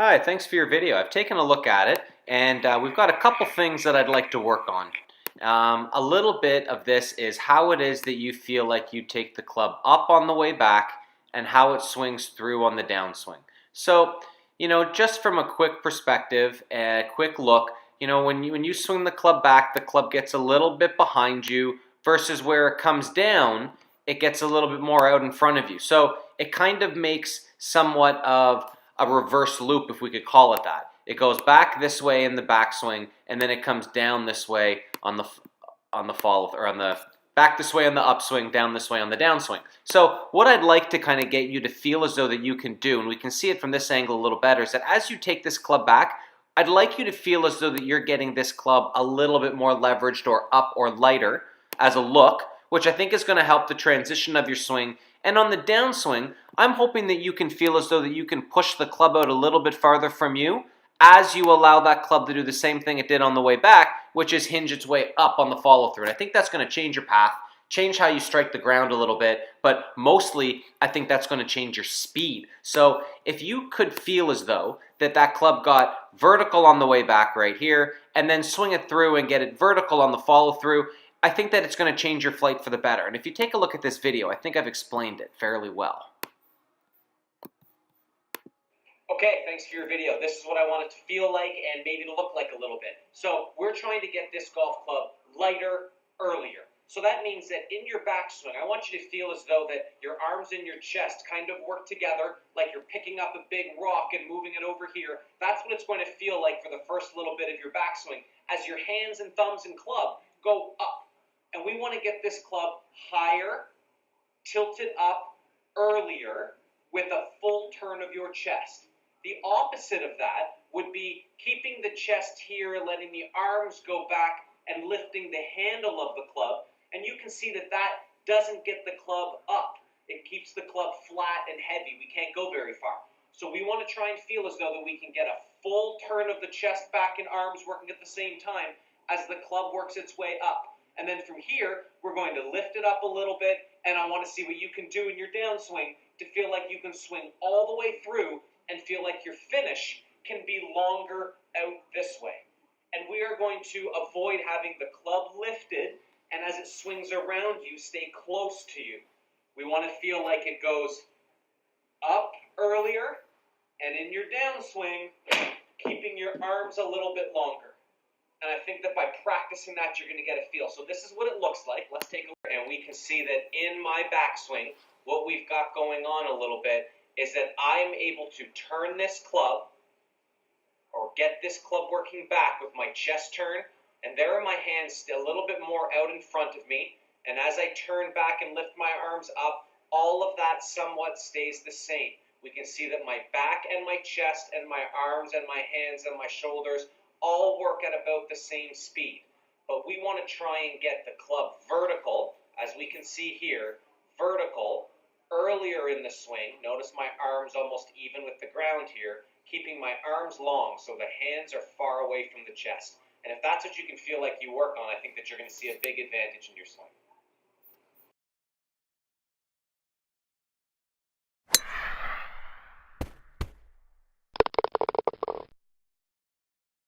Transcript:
Hi, thanks for your video. I've taken a look at it, and we've got a couple things that I'd like to work on. A little bit of this is how it is that you feel like you take the club up on the way back and how it swings through on the downswing. So, just from a quick perspective, a quick look, when you swing the club back, the club gets a little bit behind you versus where it comes down, it gets a little bit more out in front of you. So it kind of makes somewhat of a reverse loop, if we could call it that. It goes back this way in the backswing, and then it comes down this way on the follow, or on the back this way on the upswing, down this way on the downswing. So what I'd like to kind of get you to feel as though that you can do, and we can see it from this angle a little better, is that as you take this club back, I'd like you to feel as though that you're getting this club a little bit more leveraged or up or lighter as a look, which I think is going to help the transition of your swing. And on the downswing, I'm hoping that you can feel as though that you can push the club out a little bit farther from you as you allow that club to do the same thing it did on the way back, which is hinge its way up on the follow-through. And I think that's going to change your path, change how you strike the ground a little bit, but mostly I think that's going to change your speed. So if you could feel as though that club got vertical on the way back right here, and then swing it through and get it vertical on the follow-through, I think that it's going to change your flight for the better. And if you take a look at this video, I think I've explained it fairly well. Okay, thanks for your video. This is what I want it to feel like and maybe to look like a little bit. So we're trying to get this golf club lighter earlier. So that means that in your backswing, I want you to feel as though that your arms and your chest kind of work together, like you're picking up a big rock and moving it over here. That's what it's going to feel like for the first little bit of your backswing, as your hands and thumbs and club go up. And we want to get this club higher, tilted up earlier with a full turn of your chest. The opposite of that would be keeping the chest here, letting the arms go back and lifting the handle of the club. And you can see that that doesn't get the club up. It keeps the club flat and heavy. We can't go very far. So we want to try and feel as though that we can get a full turn of the chest back and arms working at the same time as the club works its way up. And then from here, we're going to lift it up a little bit, and I want to see what you can do in your downswing to feel like you can swing all the way through and feel like your finish can be longer out this way. And we are going to avoid having the club lifted, and as it swings around you, stay close to you. We want to feel like it goes up earlier, and in your downswing, keeping your arms a little bit longer. And I think that by practicing that, you're going to get a feel. So this is what it looks like. Let's take a look. And we can see that in my backswing, what we've got going on a little bit is that I'm able to turn this club or get this club working back with my chest turn. And there are my hands a little bit more out in front of me. And as I turn back and lift my arms up, all of that somewhat stays the same. We can see that my back and my chest and my arms and my hands and my shoulders all work at about the same speed. But we want to try and get the club vertical, as we can see here, vertical, earlier in the swing. Notice my arms almost even with the ground here, keeping my arms long so the hands are far away from the chest. And if that's what you can feel like you work on, I think that you're going to see a big advantage in your swing.